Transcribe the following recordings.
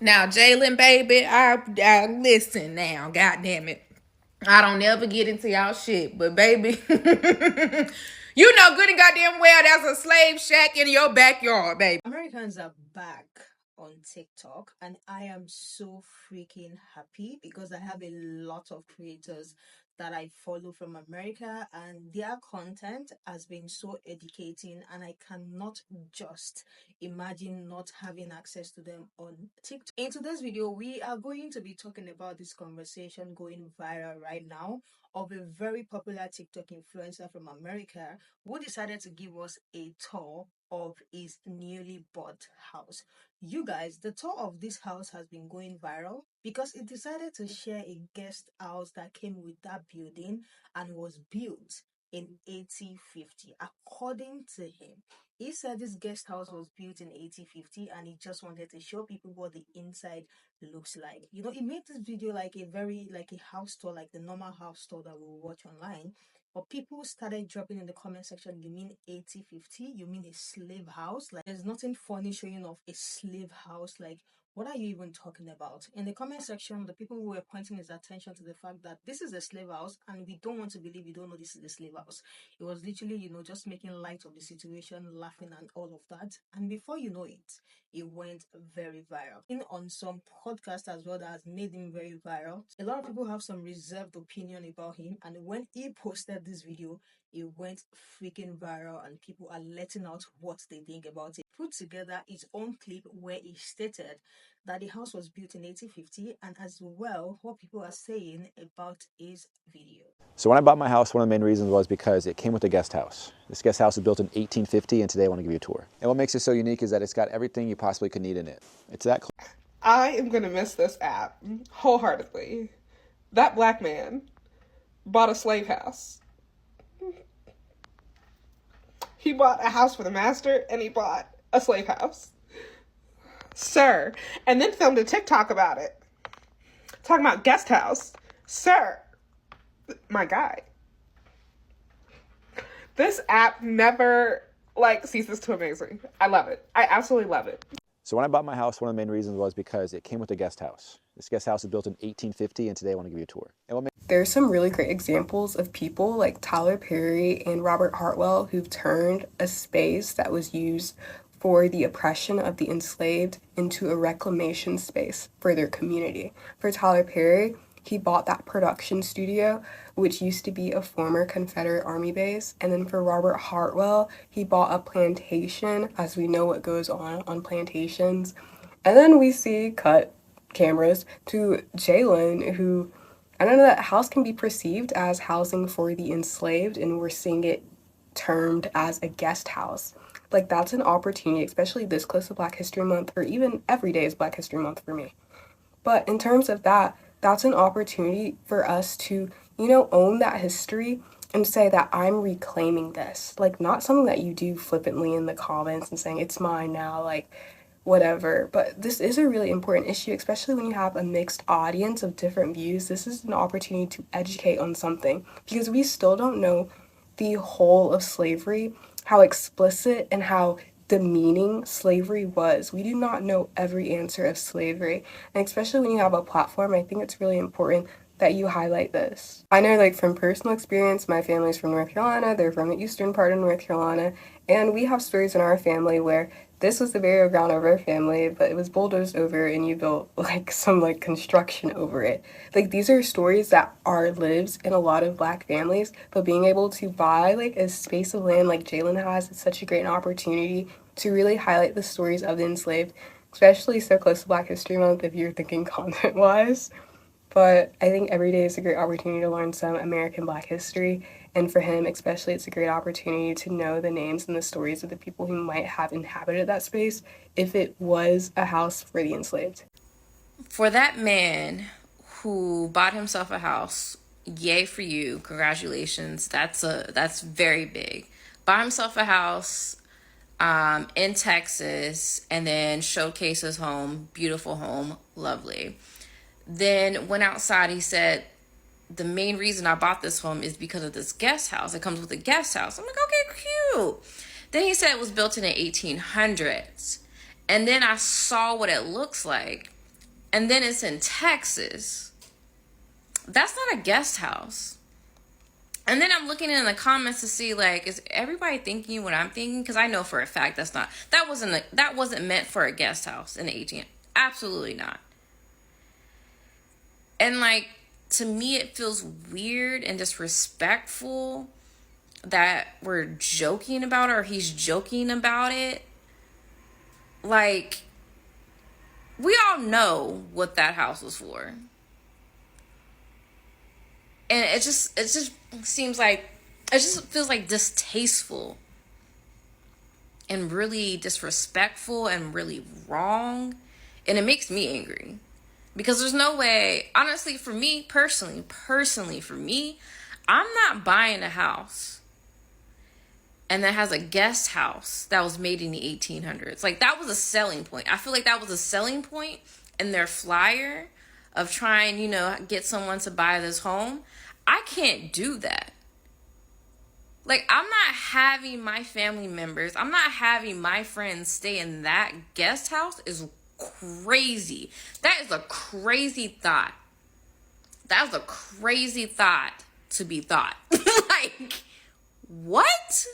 Now, Jalen, baby, I listen now, goddamn it. I don't never get into y'all shit, but baby, you know good and goddamn well that's a slave shack in your backyard, baby. Americans are back on TikTok, and I am so freaking happy because I have a lot of creators that I follow from America, and their content has been so educating, and I cannot just imagine not having access to them on TikTok. In today's video, we are going to be talking about this conversation going viral right now of a very popular TikTok influencer from America who decided to give us a tour of his newly bought house. You guys, the tour of this house has been going viral because it decided to share a guest house that came with that building and was built in 1850. According to him, he said this guest house was built in 1850 and he just wanted to show people what the inside looks like. You know, he made this video like a very like a house tour, like the normal house tour that we watch online. But people started dropping in the comment section, you mean 1850? You mean a slave house? Like, there's nothing funny showing off a slave house. Like, what are you even talking about? In the comment section, the people who were pointing his attention to the fact that this is a slave house and we don't want to believe you don't know this is a slave house. It was literally, just making light of the situation, laughing and all of that. And before you know it, it went very viral. In on some podcast as well that has made him very viral. A lot of people have some reserved opinion about him, and when he posted this video, it went freaking viral, and people are letting out what they think about it. Put together his own clip where he stated that the house was built in 1850, and as well what people are saying about his video. So when I bought my house, one of the main reasons was because it came with a guest house. This guest house was built in 1850, and today I want to give you a tour. And what makes it so unique is that it's got everything you possibly could need in it. It's that I am going to miss this app wholeheartedly. That black man bought a slave house. He bought a house for the master and he bought a slave house. Sir. And then filmed a TikTok about it. Talking about guest house. Sir. My guy. This app never ceases to amaze me. I love it. I absolutely love it. So when I bought my house, one of the main reasons was because it came with a guest house. This guest house was built in 1850, and today I want to give you a tour. There's some really great examples of people like Tyler Perry and Robert Hartwell who've turned a space that was used for the oppression of the enslaved into a reclamation space for their community. For Tyler Perry, he bought that production studio, which used to be a former Confederate Army base. And then for Robert Hartwell, he bought a plantation, as we know what goes on plantations. And then we see cut cameras to Jalen, who, I don't know, that house can be perceived as housing for the enslaved, and we're seeing it termed as a guest house. Like, that's an opportunity, especially this close to Black History Month, or even every day is Black History Month for me. But in terms of that, that's an opportunity for us to, own that history and say that I'm reclaiming this. Like, not something that you do flippantly in the comments and saying it's mine now, like, whatever. But this is a really important issue, especially when you have a mixed audience of different views. This is an opportunity to educate on something because we still don't know the whole of slavery, how explicit and how demeaning slavery was. We do not know every answer of slavery. And especially when you have a platform, I think it's really important that you highlight this. I know, from personal experience, my family's from North Carolina. They're from the eastern part of North Carolina. And we have stories in our family where this was the burial ground of our family, but it was bulldozed over and you built some construction over it. These are stories that are lived in a lot of Black families, but being able to buy a space of land like Jalen has is such a great opportunity to really highlight the stories of the enslaved, especially so close to Black History Month if you're thinking content-wise. But I think every day is a great opportunity to learn some American Black history. And for him, especially, it's a great opportunity to know the names and the stories of the people who might have inhabited that space if it was a house for the enslaved. For that man who bought himself a house, yay for you, congratulations. That's very big. Bought himself a house in Texas and then showcased his home, beautiful home, lovely. Then went outside, he said, the main reason I bought this home is because of this guest house. It comes with a guest house. I'm like, okay, cute. Then he said it was built in the 1800s. And then I saw what it looks like. and then it's in Texas. That's not a guest house. And then I'm looking in the comments to see, like, is everybody thinking what I'm thinking? Because I know for a fact that wasn't meant for a guest house in the 18th. Absolutely not. And, like, to me, it feels weird and disrespectful that we're joking about it, or he's joking about it. Like, we all know what that house was for. And it just seems like, it just feels like distasteful and really disrespectful and really wrong. And it makes me angry. Because there's no way, honestly, for me, personally for me, I'm not buying a house and that has a guest house that was made in the 1800s. Like, that was a selling point. I feel like that was a selling point in their flyer of trying, get someone to buy this home. I can't do that. Like, I'm not having my family members, I'm not having my friends stay in that guest house is crazy. That is a crazy thought. That was a crazy thought to be thought. Like, what?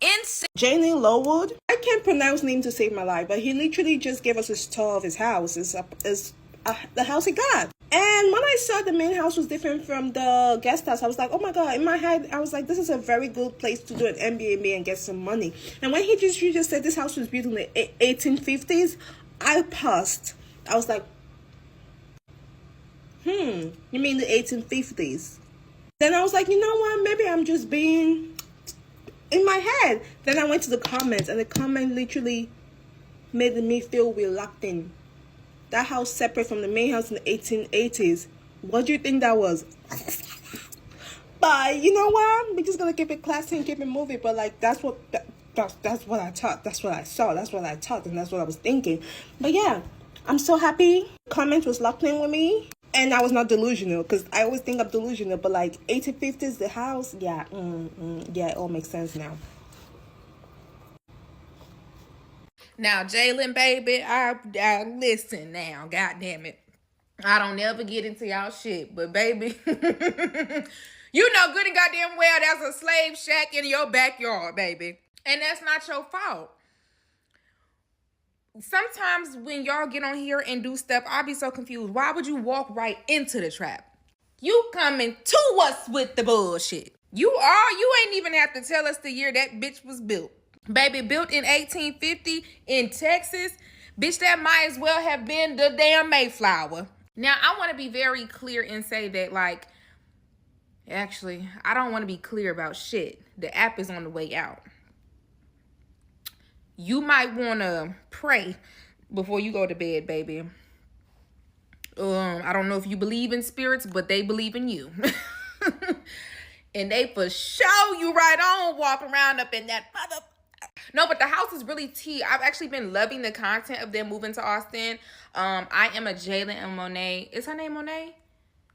Insane. Janie Lowood. I can't pronounce name to save my life, but he literally just gave us a tour of his house. The house he got. And when I saw the main house was different from the guest house, I was like, oh my God, in my head, I was like, this is a very good place to do an Airbnb and get some money. And when he just said this house was built in the 1850s, I paused. I was like, you mean the 1850s? Then I was like, you know what, maybe I'm just being in my head. Then I went to the comments, and the comment literally made me feel reluctant. That house separate from the main house in the 1880s. What do you think that was? But you know what? We're just gonna keep it classy and keep it moving. But like, that's what I thought. That's what I saw. That's what I thought, and that's what I was thinking. But yeah, I'm so happy. Comment was locked in with me, and I was not delusional, because I always think I'm delusional. But like 1850s, the house, yeah, yeah, it all makes sense now. Now, Jalen, baby, I listen now, God damn it. I don't never get into y'all shit, but baby, you know good and goddamn well there's a slave shack in your backyard, baby. And that's not your fault. Sometimes when y'all get on here and do stuff, I'll be so confused. Why would you walk right into the trap? You coming to us with the bullshit. You ain't even have to tell us the year that bitch was built. Baby, built in 1850 in Texas. Bitch, that might as well have been the damn Mayflower. Now, I want to be very clear and say that, like, actually, I don't want to be clear about shit. The app is on the way out. You might want to pray before you go to bed, baby. I don't know if you believe in spirits, but they believe in you. And they for sure you right on walking around up in that mother. No, but the house is really tea. I've actually been loving the content of them moving to Austin. I am a Jalen and Monet. Is her name Monet?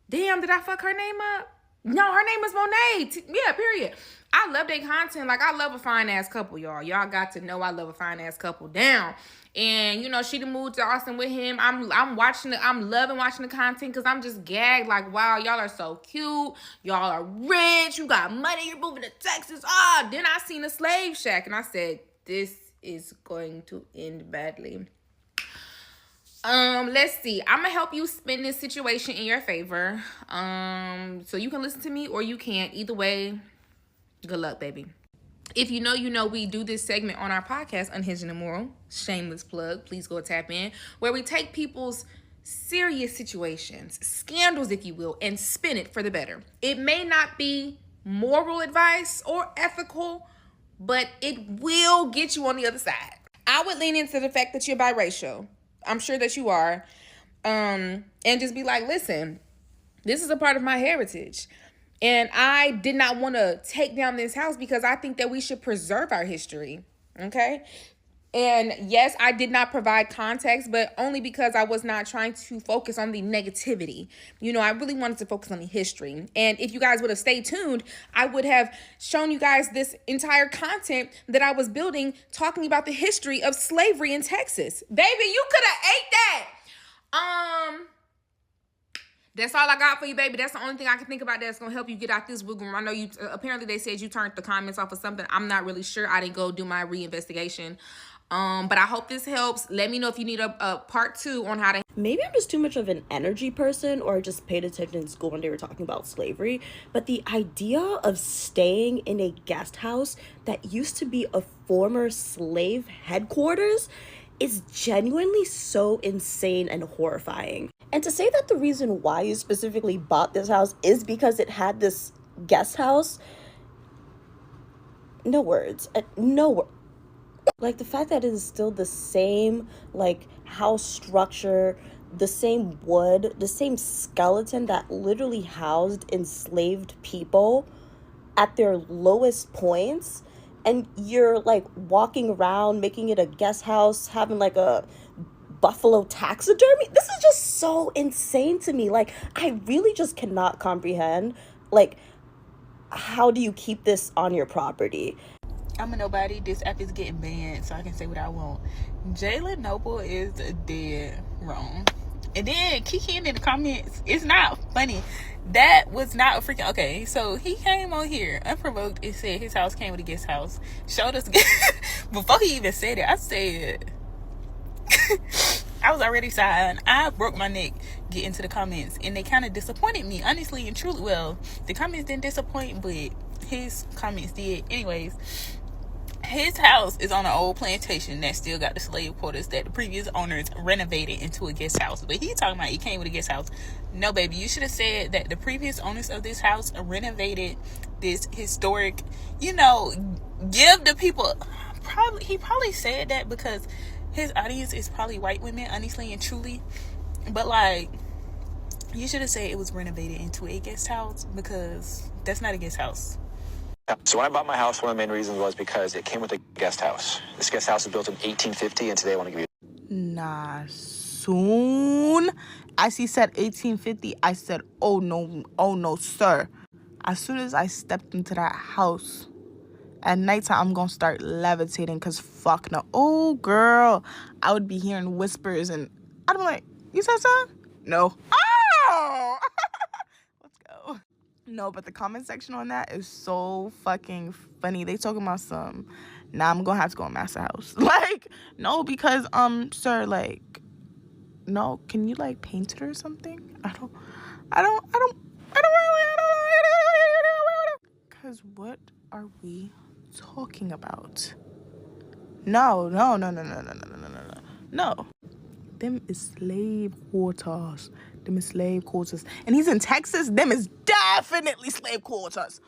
Damn, did I fuck her name up? No, her name is Monet. Yeah, period. I love their content. Like, I love a fine-ass couple, y'all. Y'all got to know I love a fine-ass couple down. And, she done moved to Austin with him. I'm loving watching the content because I'm just gagged. Like, wow, y'all are so cute. Y'all are rich. You got money. You're moving to Texas. Then I seen a slave shack. And I said, this is going to end badly. Let's see. I'm gonna help you spin this situation in your favor. So you can listen to me or you can't. Either way, good luck, baby. If you know, we do this segment on our podcast, Unhinged and Immoral. Shameless plug. Please go tap in. Where we take people's serious situations, scandals, if you will, and spin it for the better. It may not be moral advice or ethical, but it will get you on the other side. I would lean into the fact that you're biracial. I'm sure that you are. And just be like, listen, this is a part of my heritage. And I did not want to take down this house because I think that we should preserve our history. Okay? And yes, I did not provide context, but only because I was not trying to focus on the negativity. I really wanted to focus on the history. And if you guys would have stayed tuned, I would have shown you guys this entire content that I was building, talking about the history of slavery in Texas. Baby, you could have ate that. That's all I got for you, baby. That's the only thing I can think about that's gonna help you get out this wiggle room. I know you. Apparently, they said you turned the comments off or something. I'm not really sure. I didn't go do my reinvestigation. But I hope this helps. Let me know if you need a part 2 on how to. Maybe I'm just too much of an energy person, or just paid attention in school when they were talking about slavery. But the idea of staying in a guest house that used to be a former slave headquarters is genuinely so insane and horrifying. And to say that the reason why you specifically bought this house is because it had this guest house, no words. No words. Like, the fact that it is still the same, like, house structure, the same wood, the same skeleton that literally housed enslaved people at their lowest points, and you're, like, walking around, making it a guest house, having, like, a buffalo taxidermy. This is just so insane to me. Like, I really just cannot comprehend, like, how do you keep this on your property? I'm a nobody. This app is getting banned, so I can say what I want. Jalen Noble is dead wrong. And then Kiki in the comments, it's not funny. That was not a freaking... Okay, so he came on here unprovoked and said his house came with a guest house. Showed us... Before he even said it, I said... I was already sighing. I broke my neck getting into the comments, and they kind of disappointed me, honestly and truly. Well, the comments didn't disappoint, but his comments did. Anyways, his house is on an old plantation that still got the slave quarters that the previous owners renovated into a guest house. But he talking about it came with a guest house. No, baby, you should have said that the previous owners of this house renovated this historic, give the people... He probably said that because his audience is probably white women, honestly and truly. But, like, you should have said it was renovated into a guest house, because that's not a guest house. So when I bought my house, one of the main reasons was because it came with a guest house. This guest house was built in 1850, and today I want to give you... Nah, soon as he said 1850, I said, oh no, sir. As soon as I stepped into that house, at nighttime, I'm gonna start levitating, because fuck no. Oh, girl, I would be hearing whispers, and I'd be like, you said something? No. Oh! Let's go. No, but the comment section on that is so fucking funny. They talking about some, nah, I'm gonna have to go in Master House. Like, no, because, sir, like, no, can you, like, paint it or something? I don't really, because what are we talking about? No. Them is slave quarters. And he's in Texas. Them is definitely slave quarters.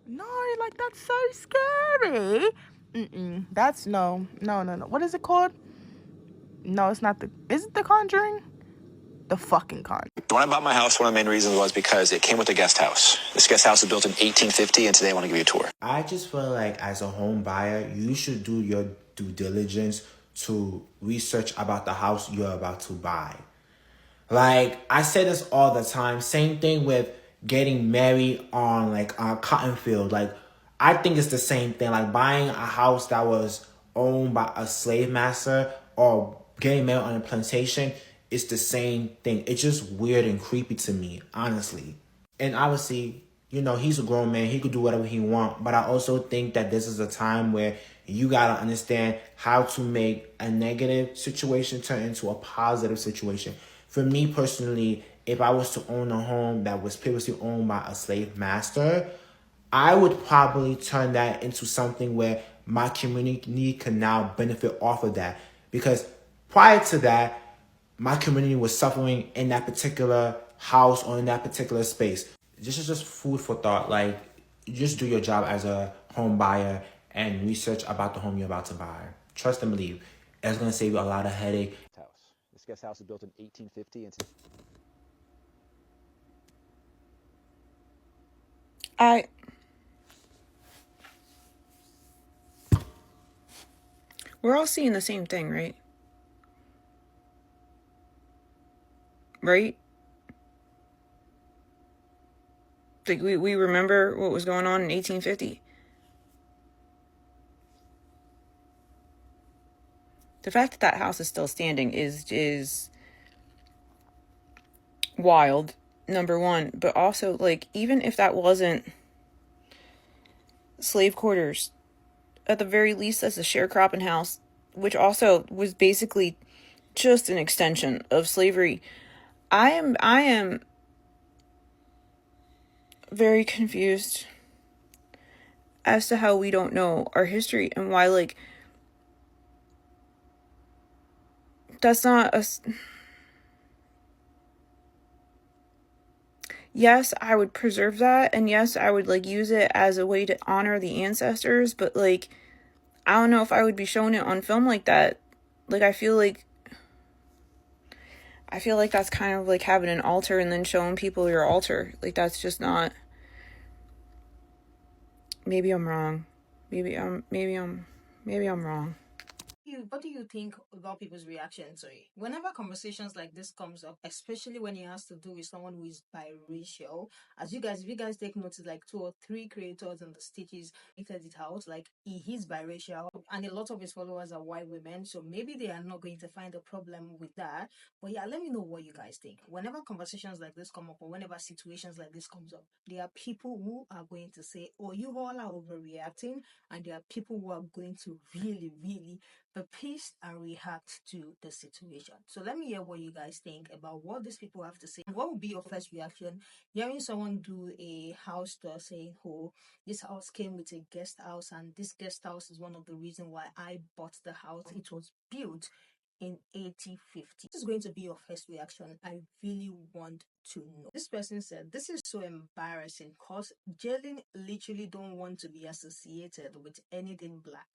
No, like, that's so scary. That's no. What is it called? No, it's not is it The Conjuring? The fucking Conjuring. When I bought my house, one of the main reasons was because it came with a guest house. This guest house was built in 1850, and today I want to give you a tour. I just feel like as a home buyer, you should do your due diligence to research about the house you're about to buy. Like, I say this all the time. Same thing with getting married on, like, a cotton field. Like, I think it's the same thing. Like, buying a house that was owned by a slave master or getting married on a plantation, it's the same thing. It's just weird and creepy to me, honestly. And obviously, he's a grown man. He could do whatever he wants. But I also think that this is a time where you got to understand how to make a negative situation turn into a positive situation. For me personally, if I was to own a home that was previously owned by a slave master, I would probably turn that into something where my community can now benefit off of that. Because prior to that, my community was suffering in that particular house or in that particular space. This is just food for thought. Like, just do your job as a home buyer and research about the home you're about to buy. Trust and believe. It's going to save you a lot of headache. This guest house was built in 1850, and we're all seeing the same thing, right? Right? Like, we remember what was going on in 1850. The fact that that house is still standing is wild, number one. But also, like, even if that wasn't slave quarters, at the very least, that's a sharecropping house, which also was basically just an extension of slavery. I am very confused as to how we don't know our history and why, like, that's not a... Yes, I would preserve that, and yes, I would, like, use it as a way to honor the ancestors, but, like, I don't know if I would be showing it on film like that. Like, I feel like that's kind of like having an altar and then showing people your altar. Like, that's just not... Maybe I'm wrong. Maybe I'm wrong. What do you think about people's reaction to it? Whenever conversations like this comes up, especially when it has to do with someone who is biracial, if you guys take notice, like 2 or 3 creators on the stages pointed it out, like he is biracial, and a lot of his followers are white women, so maybe they are not going to find a problem with that. But yeah, let me know what you guys think. Whenever conversations like this come up, or whenever situations like this comes up, there are people who are going to say, "Oh, you all are overreacting," and there are people who are going to really, really be pissed and react to the situation. So let me hear what you guys think about what these people have to say. What would be your first reaction hearing someone do a house tour saying, "Oh, this house came with a guest house, and this guest house is one of the reasons why I bought the house. It was built in 1850. This is going to be your first reaction. I really want to know. This person said, "This is so embarrassing because Jalen literally don't want to be associated with anything black.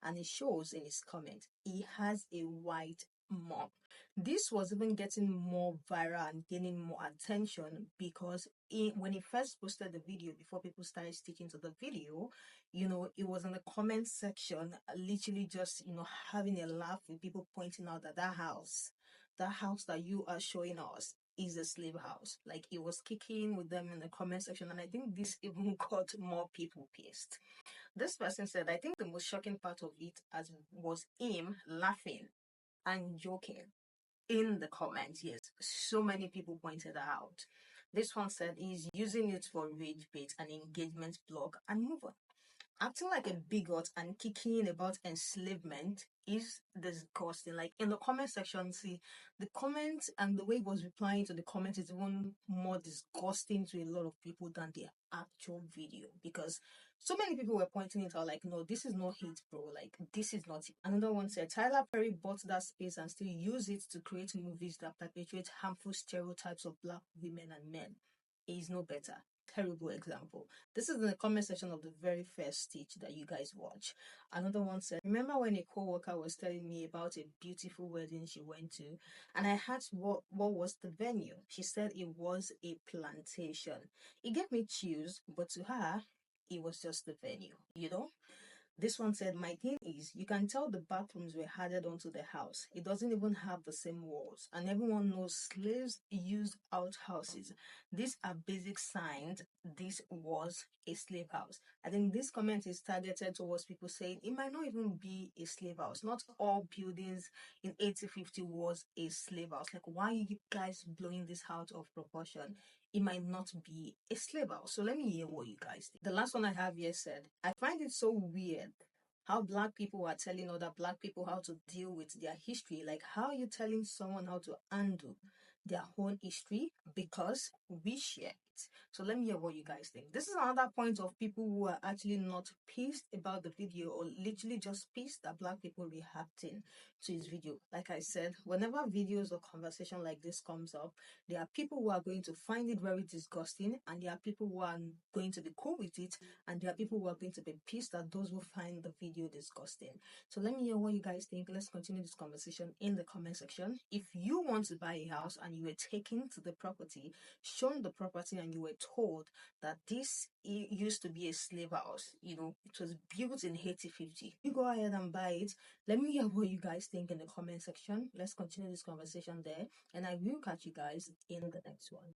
And it shows in his comment. He has a white mom." This was even getting more viral and gaining more attention because when he first posted the video, before people started sticking to the video, it was in the comment section, literally just, having a laugh with people pointing out that that house that you are showing us is a slave house. Like, it was kicking with them in the comment section, and I think this even got more people pissed. This person said, "I think the most shocking part of it was him laughing and joking in the comments." Yes, so many people pointed out. This one said he's using it for rage bait and engagement blog and move on. Acting like a bigot and kicking about enslavement is disgusting. Like, in the comment section, see, the comments and the way he was replying to the comments is even more disgusting to a lot of people than the actual video, because so many people were pointing it out, like, "No, this is not hate, bro. Like, this is not it." Another one said, "Tyler Perry bought that space and still use it to create movies that perpetuate harmful stereotypes of black women and men. He is no better." Terrible example. This is in the comment section of the very first stitch that you guys watch. Another one said, "Remember when a co-worker was telling me about a beautiful wedding she went to, and I asked what was the venue? She said it was a plantation. It gave me chills, but to her, it was just the venue, This one said, "My thing is, you can tell the bathrooms were added onto the house. It doesn't even have the same walls. And everyone knows slaves used outhouses. These are basic signs this was a slave house." I think this comment is targeted towards people saying it might not even be a slave house. Not all buildings in 1850 was a slave house. Like, why are you guys blowing this out of proportion? It might not be a slave house. So let me hear what you guys think. The last one I have here said, "I find it so weird how black people are telling other black people how to deal with their history. Like, how are you telling someone how to undo their own history because we share it?" So let me hear what you guys think. This is another point of people who are actually not pissed about the video, or literally just pissed that black people reacting to his video. Like I said, whenever videos or conversation like this comes up, there are people who are going to find it very disgusting, and there are people who are going to be cool with it, and there are people who are going to be pissed at those who find the video disgusting. So let me hear what you guys think. Let's continue this conversation in the comment section. If you want to buy a house and you were taken to the property, shown the property, and you were told that this used to be a slave house, it was built in 1850, you go ahead and buy it. Let me hear what you guys think in the comment section. Let's continue this conversation there, and I will catch you guys in the next one.